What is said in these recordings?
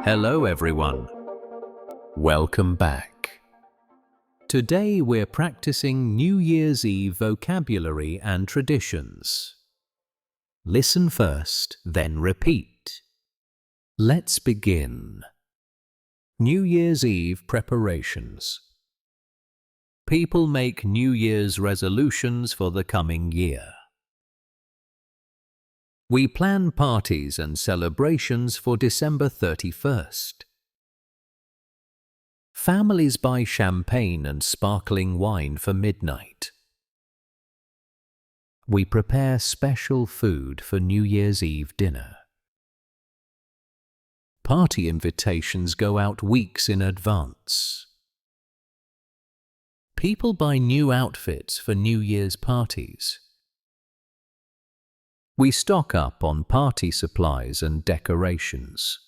Hello everyone. Welcome back. Today we're practicing New Year's Eve vocabulary and traditions. Listen first, then repeat. Let's begin. New Year's Eve preparations. People make New Year's resolutions for the coming year. We plan parties and celebrations for December 31st. Families buy champagne and sparkling wine for midnight. We prepare special food for New Year's Eve dinner. Party invitations go out weeks in advance. People buy new outfits for New Year's parties. We stock up on party supplies and decorations.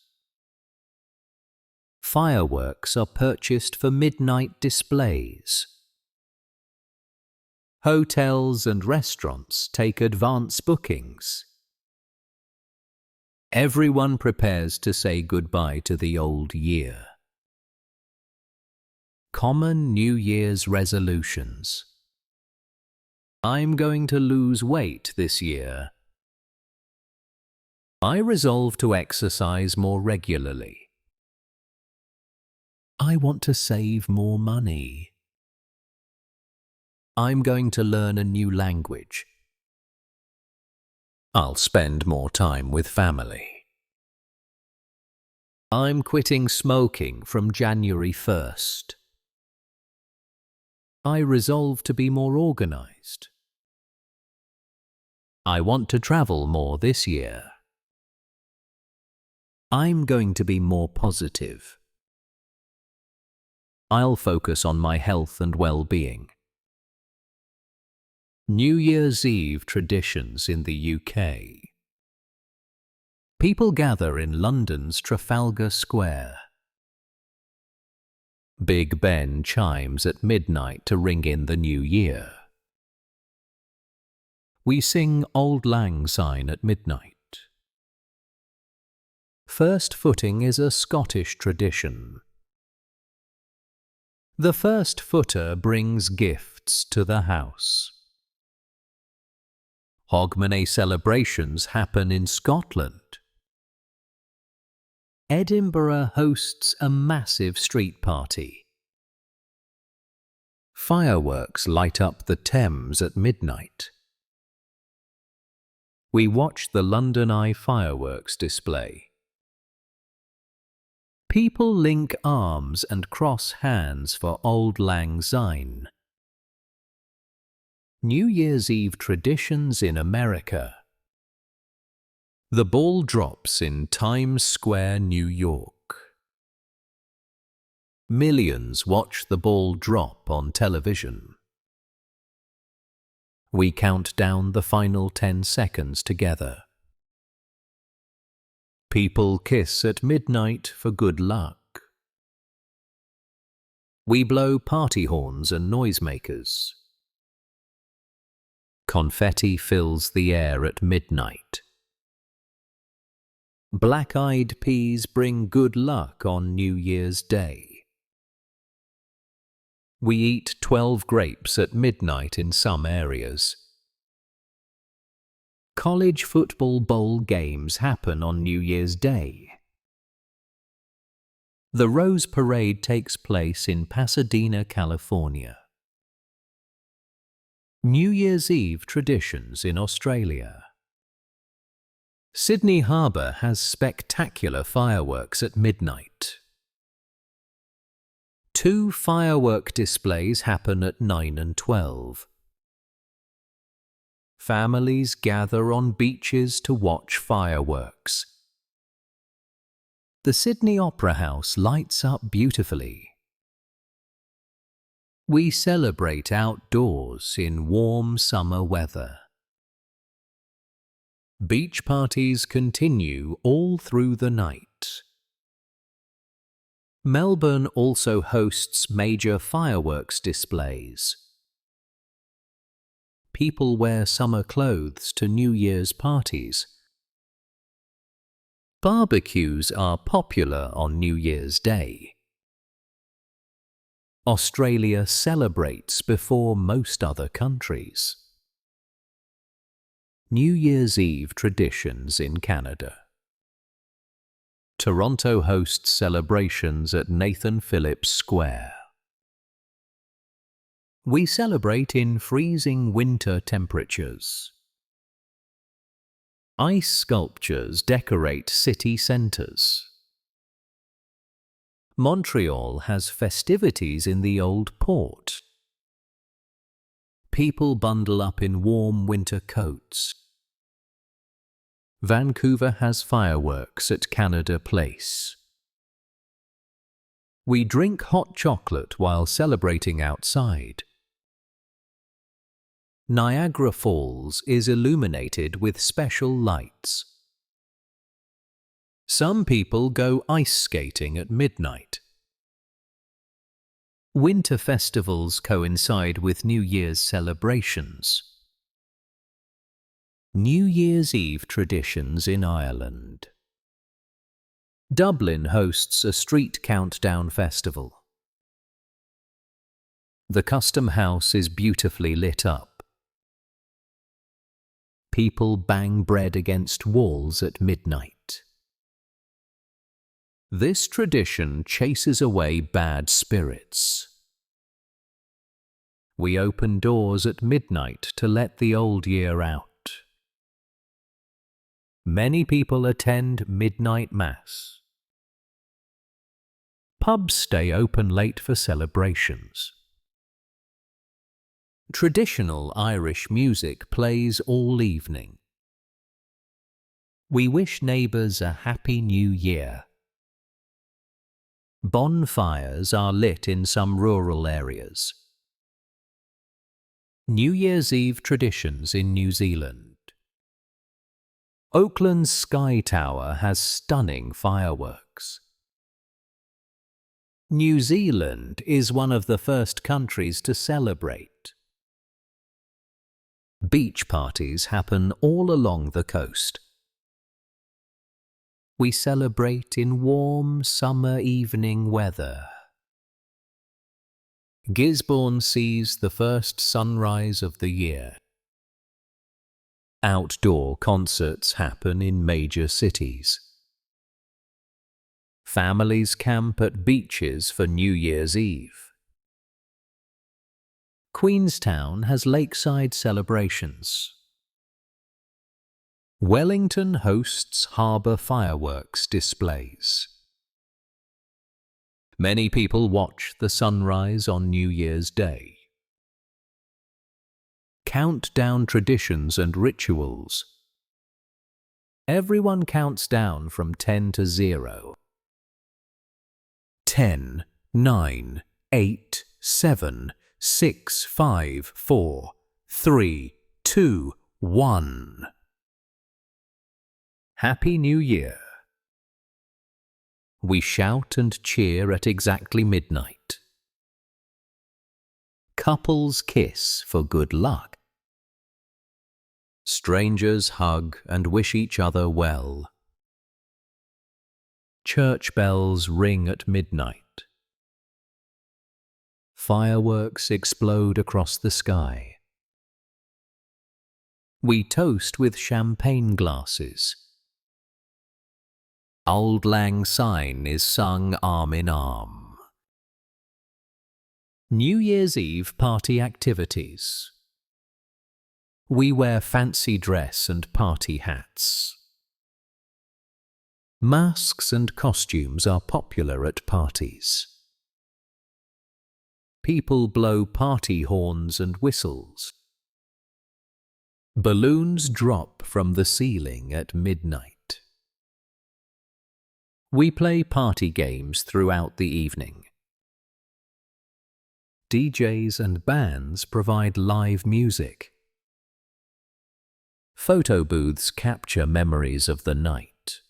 Fireworks are purchased for midnight displays. Hotels and restaurants take advance bookings. Everyone prepares to say goodbye to the old year. Common New Year's resolutions. I'm going to lose weight this year. I resolve to exercise more regularly. I want to save more money. I'm going to learn a new language. I'll spend more time with family. I'm quitting smoking from January 1st. I resolve to be more organized. I want to travel more this year. I'm going to be more positive. I'll focus on my health and well-being. New Year's Eve traditions in the UK. People gather in London's Trafalgar Square. Big Ben chimes at midnight to ring in the new year. We sing Auld Lang Syne at midnight. First footing is a Scottish tradition. The first footer brings gifts to the house. Hogmanay celebrations happen in Scotland. Edinburgh hosts a massive street party. Fireworks light up the Thames at midnight. We watch the London Eye fireworks display. People link arms and cross hands for Auld Lang Syne. New Year's Eve traditions in America. The ball drops in Times Square, New York. Millions watch the ball drop on television. We count down the final 10 seconds together. People kiss at midnight for good luck. We blow party horns and noisemakers. Confetti fills the air at midnight. Black-eyed peas bring good luck on New Year's Day. We eat 12 grapes at midnight in some areas. College football bowl games happen on New Year's Day. The Rose Parade takes place in Pasadena, California. New Year's Eve traditions in Australia. Sydney Harbour has spectacular fireworks at midnight. 2 firework displays happen at 9 and 12. Families gather on beaches to watch fireworks. The Sydney Opera House lights up beautifully. We celebrate outdoors in warm summer weather. Beach parties continue all through the night. Melbourne also hosts major fireworks displays. People wear summer clothes to New Year's parties. Barbecues are popular on New Year's Day. Australia celebrates before most other countries. New Year's Eve traditions in Canada. Toronto hosts celebrations at Nathan Phillips Square. We celebrate in freezing winter temperatures. Ice sculptures decorate city centres. Montreal has festivities in the Old Port. People bundle up in warm winter coats. Vancouver has fireworks at Canada Place. We drink hot chocolate while celebrating outside. Niagara Falls is illuminated with special lights. Some people go ice skating at midnight. Winter festivals coincide with New Year's celebrations. New Year's Eve traditions in Ireland. Dublin hosts a street countdown festival. The Custom House is beautifully lit up. People bang bread against walls at midnight. This tradition chases away bad spirits. We open doors at midnight to let the old year out. Many people attend midnight mass. Pubs stay open late for celebrations. Traditional Irish music plays all evening. We wish neighbours a happy new year. Bonfires are lit in some rural areas. New Year's Eve traditions in New Zealand. Auckland's Sky Tower has stunning fireworks. New Zealand is one of the first countries to celebrate. Beach parties happen all along the coast. We celebrate in warm summer evening weather. Gisborne sees the first sunrise of the year. Outdoor concerts happen in major cities. Families camp at beaches for New Year's Eve. Queenstown has lakeside celebrations. Wellington hosts Harbour fireworks displays. Many people watch the sunrise on New Year's Day. Countdown traditions and rituals. Everyone counts down from 10 to 0. 10, 9, 8, 7, 6, 5, 4, 3, 2, 1. Happy New Year. We shout and cheer at exactly midnight. Couples kiss for good luck. Strangers hug and wish each other well. Church bells ring at midnight. Fireworks explode across the sky. We toast with champagne glasses. Auld Lang Syne is sung arm in arm. New Year's Eve party activities. We wear fancy dress and party hats. Masks and costumes are popular at parties. People blow party horns and whistles. Balloons drop from the ceiling at midnight. We play party games throughout the evening. DJs and bands provide live music. Photo booths capture memories of the night.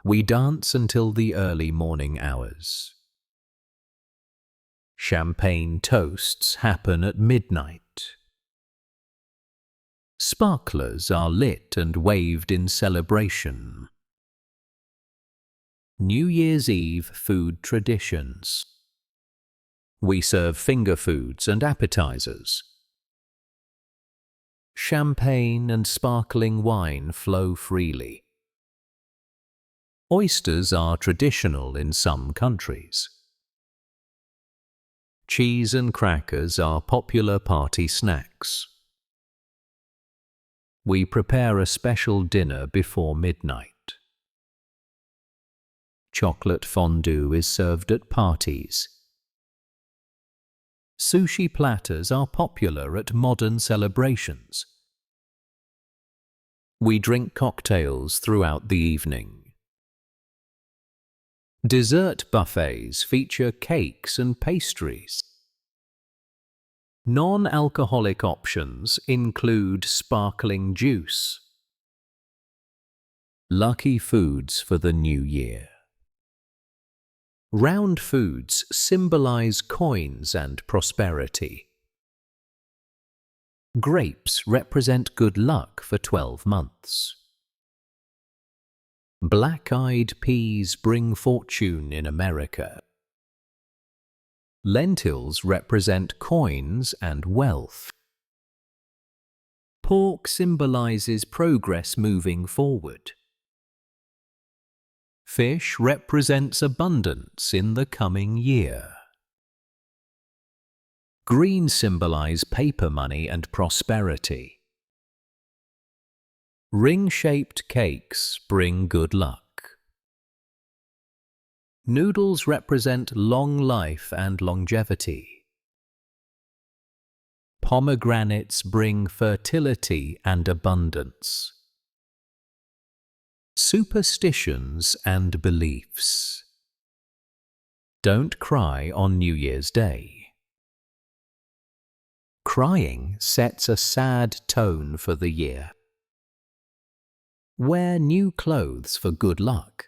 We dance until the early morning hours. Champagne toasts happen at midnight. Sparklers are lit and waved in celebration. New Year's Eve food traditions. We serve finger foods and appetizers. Champagne and sparkling wine flow freely. Oysters are traditional in some countries. Cheese and crackers are popular party snacks. We prepare a special dinner before midnight. Chocolate fondue is served at parties. Sushi platters are popular at modern celebrations. We drink cocktails throughout the evening. Dessert buffets feature cakes and pastries. Non-alcoholic options include sparkling juice. Lucky foods for the new year. Round foods symbolize coins and prosperity. Grapes represent good luck for 12 months. Black-eyed peas bring fortune in America. Lentils represent coins and wealth. Pork symbolizes progress moving forward. Fish represents abundance in the coming year. Green symbolize paper money and prosperity. Ring-shaped cakes bring good luck. Noodles represent long life and longevity. Pomegranates bring fertility and abundance. Superstitions and beliefs. Don't cry on New Year's Day. Crying sets a sad tone for the year. Wear new clothes for good luck.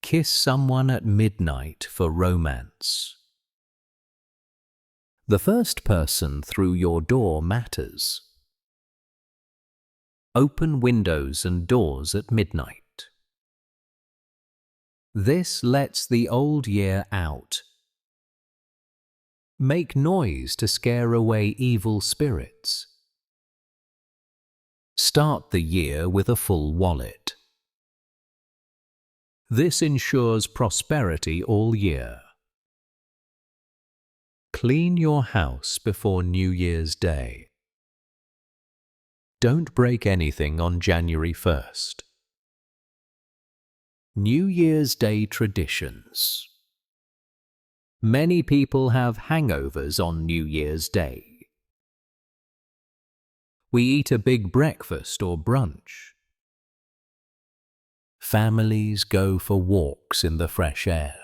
Kiss someone at midnight for romance. The first person through your door matters. Open windows and doors at midnight. This lets the old year out. Make noise to scare away evil spirits. Start the year with a full wallet. This ensures prosperity all year. Clean your house before New Year's Day. Don't break anything on January 1st. New Year's Day traditions. Many people have hangovers on New Year's Day. We eat a big breakfast or brunch. Families go for walks in the fresh air.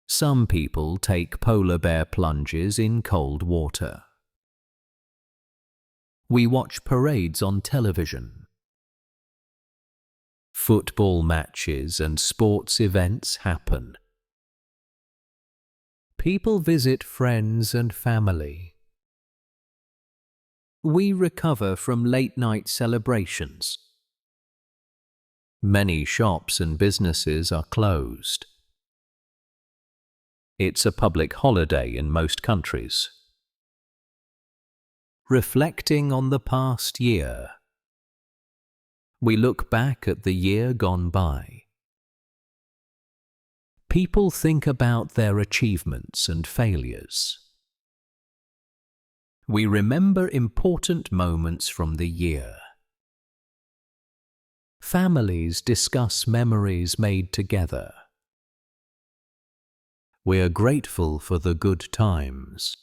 Some people take polar bear plunges in cold water. We watch parades on television. Football matches and sports events happen. People visit friends and family. We recover from late-night celebrations. Many shops and businesses are closed. It's a public holiday in most countries. Reflecting on the past year. We look back at the year gone by. People think about their achievements and failures. We remember important moments from the year. Families discuss memories made together. We are grateful for the good times.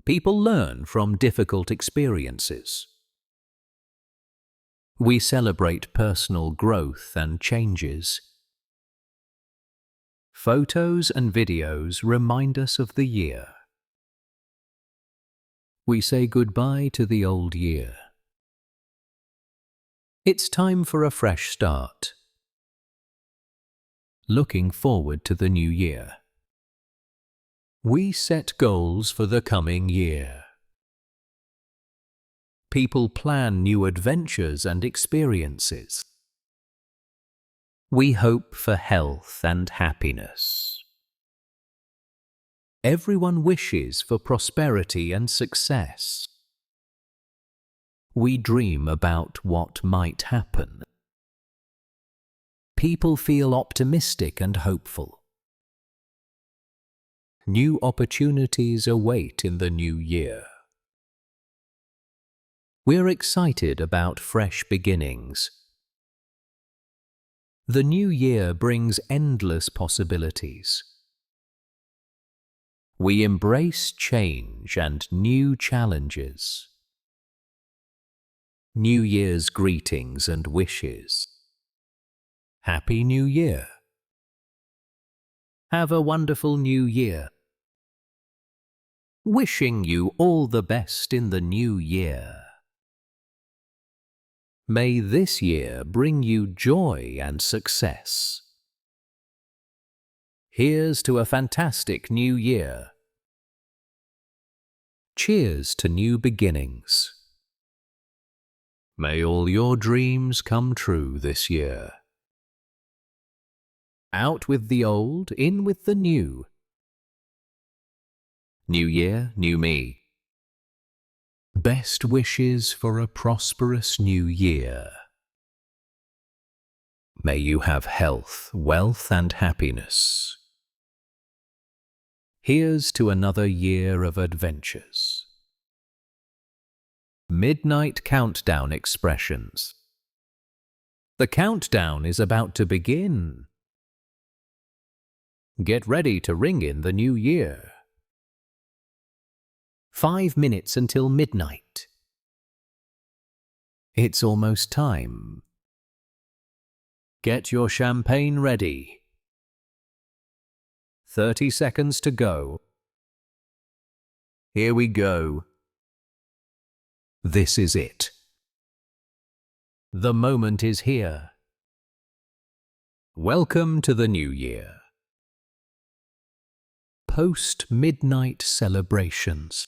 People learn from difficult experiences. We celebrate personal growth and changes. Photos and videos remind us of the year. We say goodbye to the old year. It's time for a fresh start. Looking forward to the new year. We set goals for the coming year. People plan new adventures and experiences. We hope for health and happiness. Everyone wishes for prosperity and success. We dream about what might happen. People feel optimistic and hopeful. New opportunities await in the new year. We're excited about fresh beginnings. The new year brings endless possibilities. We embrace change and new challenges. New Year's greetings and wishes. Happy New Year. Have a wonderful new year. Wishing you all the best in the new year. May this year bring you joy and success. Here's to a fantastic new year. Cheers to new beginnings. May all your dreams come true this year. Out with the old, in with the new. New year, new me. Best wishes for a prosperous new year. May you have health, wealth and happiness. Here's to another year of adventures. Midnight countdown expressions. The countdown is about to begin. Get ready to ring in the new year. 5 minutes until midnight. It's almost time. Get your champagne ready. 30 seconds to go. Here we go. This is it. The moment is here. Welcome to the new year. Post-midnight celebrations.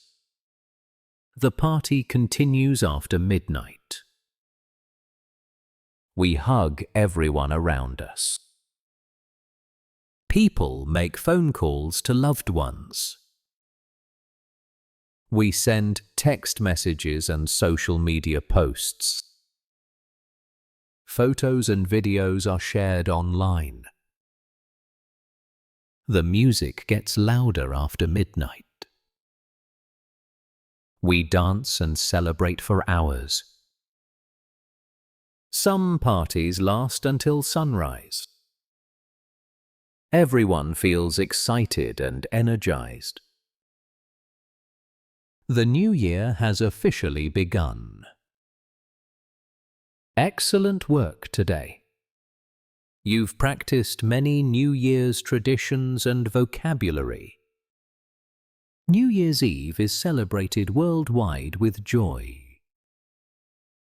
The party continues after midnight. We hug everyone around us. People make phone calls to loved ones. We send text messages and social media posts. Photos and videos are shared online. The music gets louder after midnight. We dance and celebrate for hours. Some parties last until sunrise. Everyone feels excited and energized. The new year has officially begun. Excellent work today. You've practiced many New Year's traditions and vocabulary. New Year's Eve is celebrated worldwide with joy.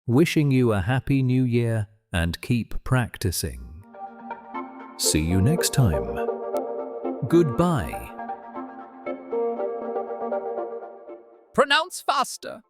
Wishing you a happy new year and keep practicing. See you next time. Goodbye. Pronounce faster.